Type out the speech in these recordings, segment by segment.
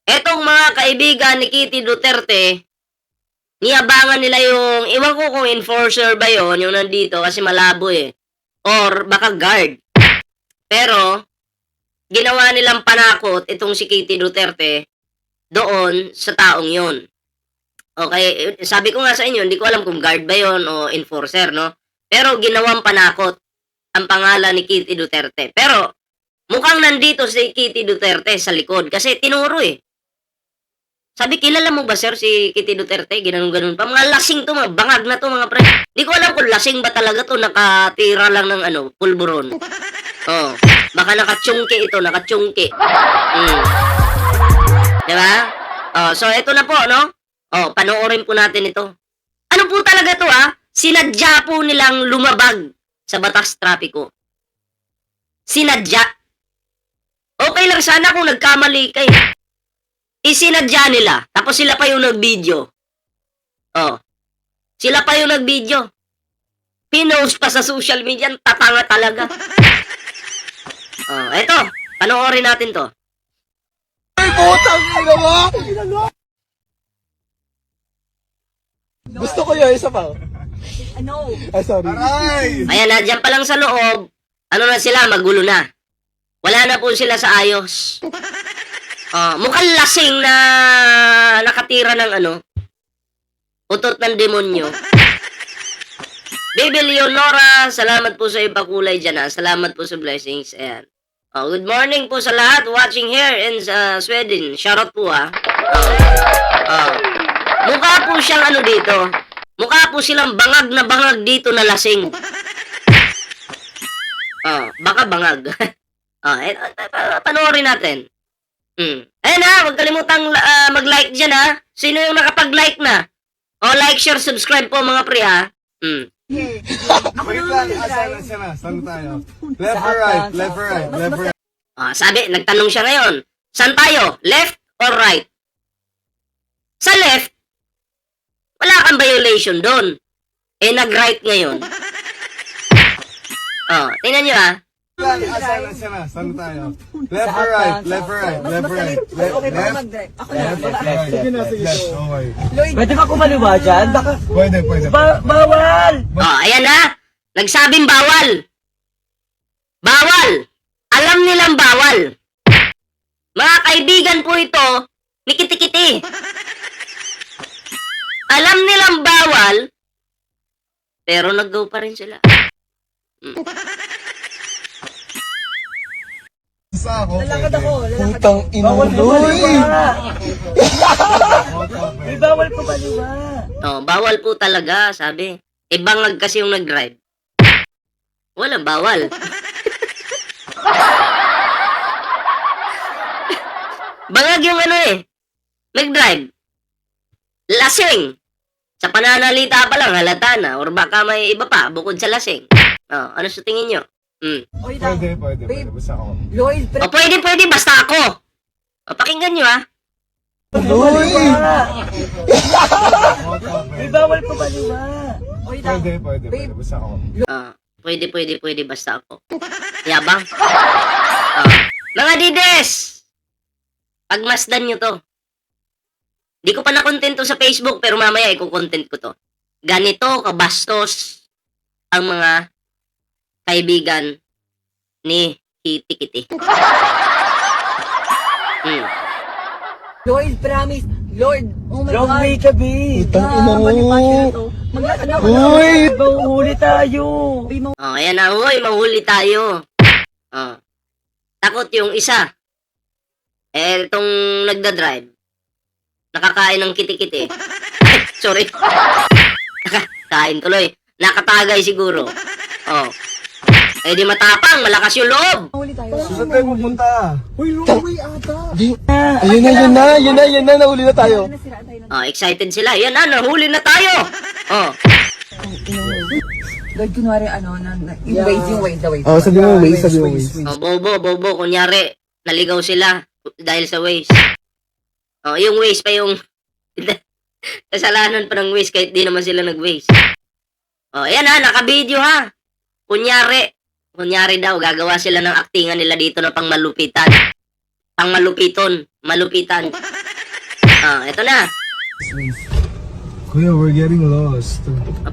Etong mga kaibigan ni Kitty Duterte, niyabangan nila yung, iwan ko kung enforcer ba yon yung nandito kasi malabo eh. Or baka guard. Pero, ginawa nilang panakot itong si Kitty Duterte doon sa taong yon. Okay, sabi ko nga sa inyo, hindi ko alam kung guard ba yon o enforcer, no? Pero ginawang panakot ang pangalan ni Kitty Duterte. Pero, mukhang nandito si Kitty Duterte sa likod kasi tinuro eh. Sabi, kilala mo ba sir si Kitty Duterte? Ginanon-ganon pa. Mga lasing to, mga bangag na to mga pre. Di ko alam kung lasing ba talaga to, nakatira lang ng pulburon. Oh, baka nakachungki ito, nakachungki. Diba? Oh, so ito na po, no? Oh, panoorin po natin ito. Ano po talaga to Sinadya po nilang lumabag sa batas trapiko. Sinadya. Okay lang sana kung nagkamali kayo. Isinadya nila. Tapos sila pa yung nag-video. Oh. Sila pa yung nag-video. Pinost pa sa social media. Tatanga talaga. Oh, eto. Panoorin natin to. Ay, putang ina mo! Gusto ko yun, isa pa. Ano? Ay, sorry. Aray! Ayan na, dyan pa lang sa loob. Ano na sila, magulo na. Wala na po sila sa ayos. Mukhang lasing na nakatira ng utot ng demonyo. Baby Leonora, salamat po sa ipakulay dyan Salamat po sa blessings. Ayan. Good morning po sa lahat watching here in Sweden. Shoutout po mukha po siyang dito. Mukha po silang bangag na bangag dito na lasing. Baka bangag. Panoorin natin. Ayun huwag kalimutang mag-like dyan Sino yung nakapag-like na? Like, share, subscribe po mga pre Wait lang, saan tayo? Left or right? Left or right? Left or right? Sabi, nagtanong siya ngayon. Saan tayo? Left or right? Sa left, wala kang violation doon. Nag-right ngayon. Tingnan nyo Saan tayo? Left or right? Left or right? Left or right? Okay ba Left? mag-drive? Ako Left? na. Sige na, sige. Okay. Pwede ba kumaliwa dyan? Baka Pwede. bawal! ayan nagsabing bawal. Bawal. Alam nilang bawal. Mga kaibigan po ito, ni kiti-kiti. Alam nilang bawal, pero nag-go pa rin sila. Isa ako. Lalakad ako. Putang ina mo, Loy! May bawal pa baliwa. Bawal po talaga, sabi. Bangag kasi yung nag-drive. Walang bawal. Bangag yung nag-drive. Lasing. Sa pananalita pa lang, halata na. Or baka may iba pa, bukod sa lasing. Ano sa tingin nyo? Oy, lang. Pwede. Basta ako. Lloyd, Pwede, basta ako. Pakinggan nyo Loy! May bawal pa baliwa. Oy, lang. Pwede. Basta ako. Pwede, basta ako. Yabang. Mga dides! Pagmasdan nyo to. Di ko pa na-content to sa Facebook, pero mamaya i-content ko to. Ganito kabastos ang mga kaibigan ni Kitty. Lloyd, promise. Lloyd, oh my Long God. way ka, babe. Putang ina mo! Maglakad ako. Uy! Mauhuli tayo. Ayan na, hoy, mahuli tayo. Takot yung isa. Itong nagda-drive. Nakakain ng kiti-kiti. Sorry. Kain tuloy. Nakatagay siguro. Di matapang, malakas yung loob. Huli tayo. Saan tayo pupunta? Uy, Roy, ata. Ayun na, nahuli na tayo. Nasiraan tayo ng... Excited sila. Yan na, nahuli na tayo. Lloyd, kunwari yung ways, the ways. Sabi mo ways. Bobo. Kunyari, naligaw sila dahil sa Waze. Yung Waze pa yung kasalanan pa ng Waze kahit di naman sila nag-Waze. Ayan naka-video Kunyari daw, gagawa sila ng aktingan nila dito na pang malupitan. Pang malupitan. Eto na. Kuya, we're getting lost.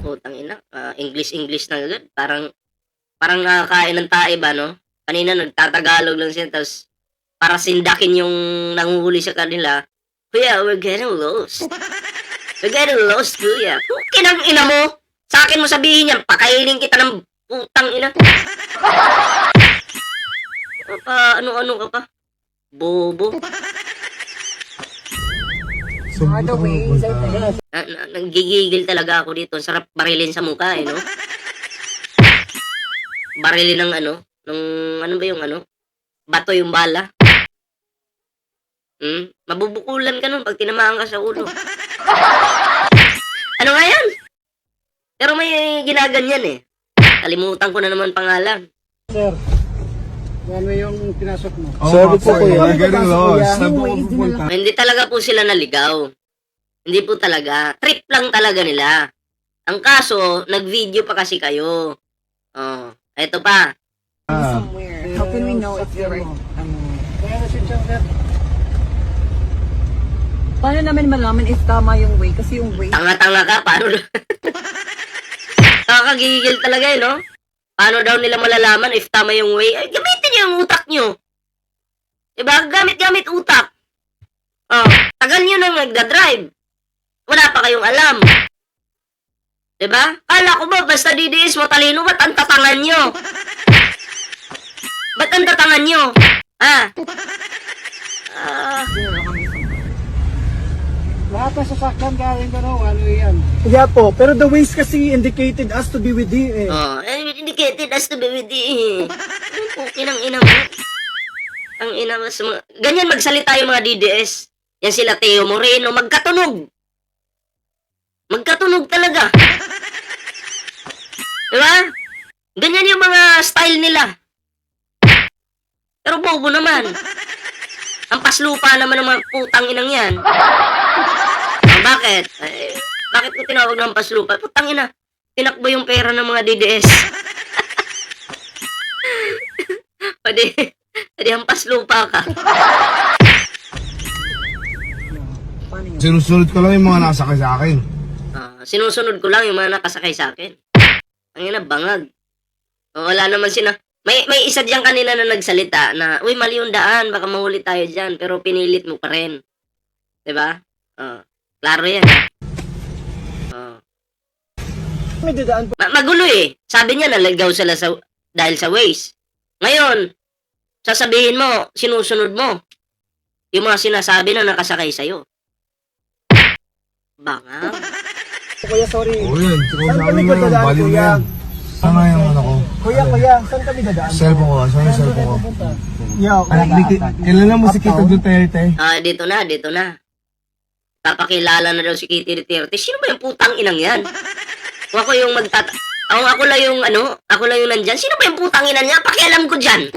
Putang ina. English na agad. Parang kain ng tae ba, no? Kanina nagtatagalog lang siya, tapos para sindakin yung nanguhuli sa kanila. Kuya, we're getting lost. We're getting lost, kuya. Kinang ina mo. Sa akin mo sabihin yan, pakainin kita ng putang ina. Ano ka pa? Bobo. Are the ways, I think. Nanggigigil talaga ako dito. Sarap barilin sa mukha, no? Barilin ng ano ba yung bato yung bala. Mabubukulan ka nun pag tinamaan ka sa ulo. Ano nga yan? Pero may ginaganyan eh. Kalimutan ko na naman pangalan. Ano yung pinasok mo? Sorry po, kuya. We're getting lost. Saan po ako pupunta? Hindi talaga po sila naligaw. Hindi po talaga. Trip lang talaga nila. Ang kaso, nag-video pa kasi kayo. Eto pa. Somewhere. How can we know if you're Kaya na siya sir. Paano namin malaman if tama yung way? Kasi yung way, Tanga-tanga ka, paano? Nakakagigil talaga eh, no? Paano daw nila malalaman if tama yung way? Ay, gamitin niyo yung utak niyo. Diba? Gamit utak. Tagal niyo nang nagda-drive. Wala pa kayong alam. Diba? Kala ko ba, basta DDS mo talino, ba't ang tatangan niyo? Ba't ang tatangan niyo? Lahat ng sasakyan galing ano yan. Yeah po, pero the ways kasi indicated us to be with you eh. Indicated as to be with the... Inang ina mo. Ang ina mo. Ganyan magsalita yung mga DDS. Yan sila Teo Moreno. Magkatunog. Magkatunog talaga. Diba? Ganyan yung mga style nila. Pero bobo naman. Ang paslupa naman ng mga putang inang yan. Bakit? Bakit ko tinawag ng paslupa? Putang ina. Tinakbo yung pera ng mga DDS. Pwede ang paslupa ka. Sinusunod ko lang yung mga nasakay sa akin. Sinusunod ko lang yung mga nakasakay sa akin. Ang ina, bangag. Wala naman may isa diyan kanina na nagsalita na, uy, mali yung daan, baka mahuli tayo dyan, pero pinilit mo pa rin. Diba? Klaro yan. May dadaan po. Magulo eh. Sabi niya, nalagaw sila dahil sa Waze. Ngayon, sasabihin mo, sinusunod mo yung mga sinasabi na nakasakay sa'yo. Banga. Kuya, sorry. Oo yan. Saan Saan kami mo yung dadaan, value na kuya? yan? Saan nga yung ano ko? Kuya, saan kami dadaan? Cellphone ko. Saan yung cellphone ko? Yeah, Kilala mo si Kito Duterte? Dito na. Papakilala na daw si Kitty Duterte. Sino ba yung putang inang yan? Kung ako yung ako lang yung nandyan. Sino ba yung putang ina niya? Pakialam ko dyan.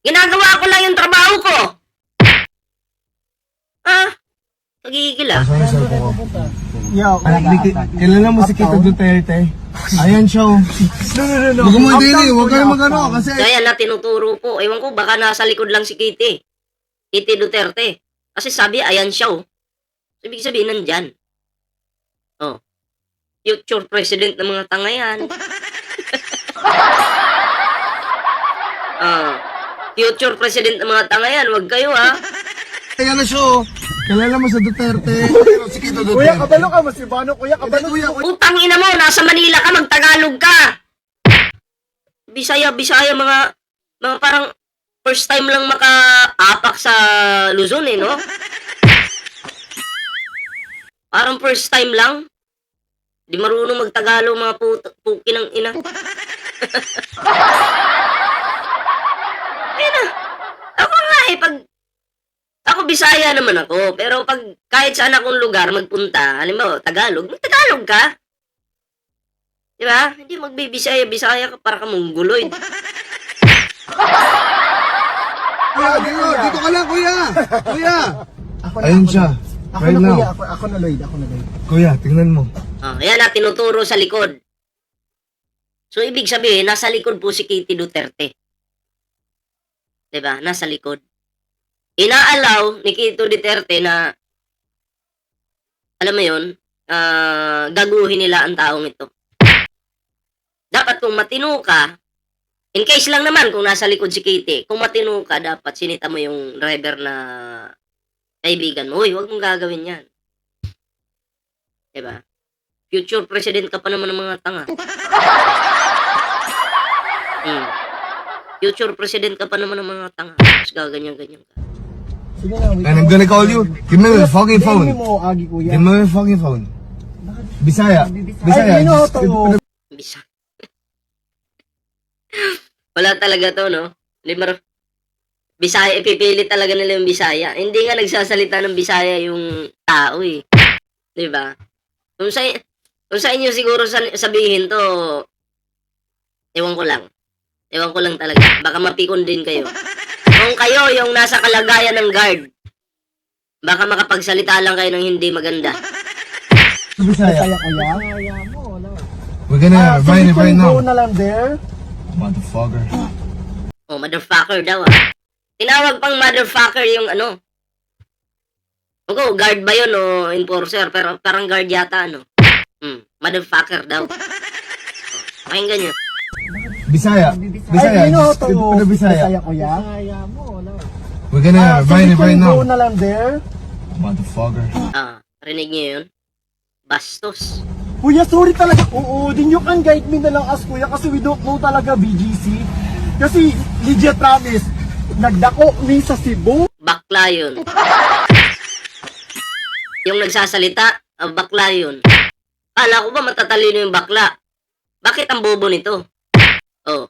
Ginagawa ko lang yung trabaho ko. Pagigil ah. Saan yung cellphone ko? yeah. Kilala mo si Kito Duterte? Ayan siya oh. No. Huwag mo dili, huwag ka na magano kasi... So yan na tinuturo po. Ewan ko, baka nasa likod lang si Kitty. Kitty Duterte. Kasi sabi, ayan siya oh. Ibig sabihin, nandyan. Future president ng mga tanga yan. Future president ng mga tanga yan. Huwag kayo ha. Ayan na siya oh. Kilala mo sa Duterte? Si Kito Duterte. Kuya, kabalo ka, masibano. Kuya, kabalo. Utang ina mo, nasa Manila ka, magtagalog ka. Bisaya, mga parang first time lang maka-apak sa Luzon eh, no? Parang first time lang. Di marunong magtagalog mga puki ng ina. Ayun na. Ako nga eh, ako Bisaya naman ako, pero pag kahit saan akong lugar magpunta, halimbawa Tagalog, magtagalog ka. Di ba? Hindi magbibisaya ka para ka mongoloid. Kuya, dito ka lang, kuya! Ayun siya. Right now. Ako na Lloyd. Kuya, tingnan mo. Ayan na, tinuturo sa likod. So, ibig sabihin, nasa likod po si Kitty Duterte. Diba? Nasa likod. Inaalaw ni Kitty Duterte na, alam mo yun, gaguhin nila ang taong ito. Dapat kung matino ka, in case lang naman kung nasa likod si Kitty, kung matino ka, dapat sinita mo yung driver na kaibigan mo. Uy, huwag mong gagawin yan. Diba? Future president ka pa naman ng mga tanga. Future president ka pa naman ng mga tanga. Tapos gaganyan-ganyan ka. Sige na, wait. And I'm gonna call you. Give me the fucking phone. Hindi mo, Agi, kuya. Give me the fucking phone. Bisaya. Bisaya. Ay, to. Bisa. Wala talaga to, no? Limar. Bisaya, ipipili talaga nila yung Bisaya. Hindi nga nagsasalita ng Bisaya yung tao, eh. Diba? Kung sa inyo siguro sabihin to, ewan ko lang. Ewan ko lang talaga. Baka mapikon din kayo. Kung kayo yung nasa kalagayan ng guard, baka makapagsalita lang kayo ng hindi maganda. Bisaya. Kaya, kuya. We're gonna write it right Go now. na lang there. Motherfucker. Oh, motherfucker daw, ah. Tinawag pang motherfucker yung ano. Okay, guard ba yun o enforcer? Pero parang guard yata, ano. Motherfucker daw. Pakinggan nyo. Bisaya. Bisaya. Ay, Just to. put the Bisaya. kuya. We're gonna write it right Go now. na lang there. Motherfucker. Rinig nyo yun? Bastos. Kuya, sorry talaga. Oo, din you can guide me na lang as kuya kasi we don't know talaga BGC. Kasi, legit promise, nagdako ni sa Cebu. Bakla yun. Yung nagsasalita, bakla yun. Kala ko ba matatalino yung bakla? Bakit ang bobo nito? Oh.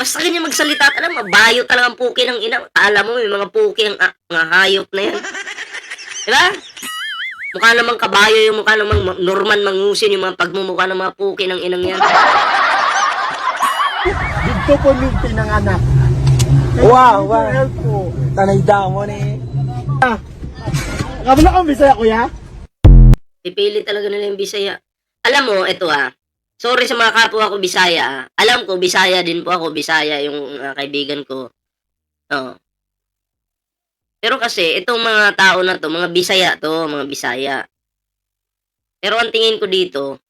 Basta ganyan magsalita, alam, mabayo talagang puki ng ina. Alam mo, may mga puki ang mga hayop na yan. Diba? Mukha namang kabayo yung mukha namang Norman Mangusin yung mga pagmumukha ng mga puki ng inang yan. Dito po yung pinanganak. Wow, wow. Help po. Tanay daw mo ni. Kabila kang Bisaya, kuya? Pipili talaga nila yung Bisaya. Alam mo, ito sorry sa mga kapwa ko Bisaya. Alam ko, Bisaya din po ako. Bisaya yung kaibigan ko. Oh. Pero kasi, itong mga tao na to, mga Bisaya to, mga Bisaya. Pero ang tingin ko dito,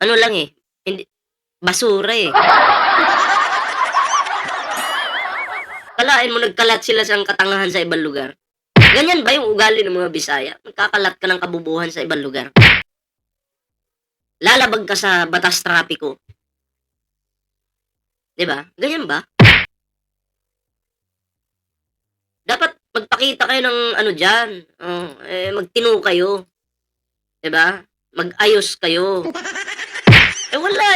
ano lang hindi, basura Kalain mo, nagkalat sila sa katangahan sa ibang lugar. Ganyan ba yung ugali ng mga Bisaya? Nagkakalat ka ng kabubuhan sa ibang lugar. Lalabag ka sa batas trapiko. Diba? Ganyan ba? Dapat magpakita kayo ng ano dyan. Magtino kayo. Diba? Mag-ayos kayo. Wala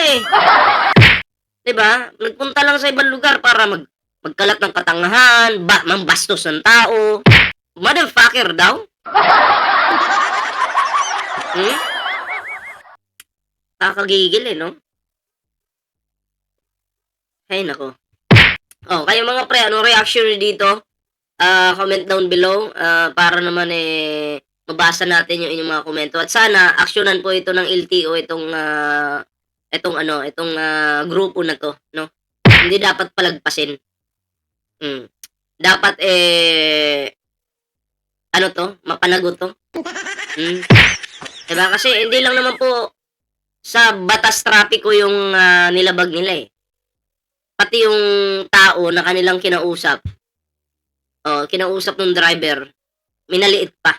Diba? Nagpunta lang sa ibang lugar para magkalat ng katangahan, mambastos ng tao. Motherfucker daw? Kakagigil no? Ay, nako. Oh, kayo mga pre, anong reaction nyo dito? Comment down below para naman mabasa natin yung inyong mga komento. At sana, aksyonan po ito ng LTO itong grupo na to, no? Hindi dapat palagpasin. Dapat mapanagot to. Diba? Kasi hindi lang naman po sa batas trapiko yung nilabag nila Pati yung tao na kanilang kinausap, kinausap ng driver, minaliit pa.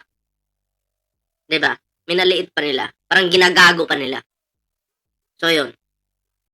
Diba? Minaliit pa nila. Parang ginagago pa nila. So, yun.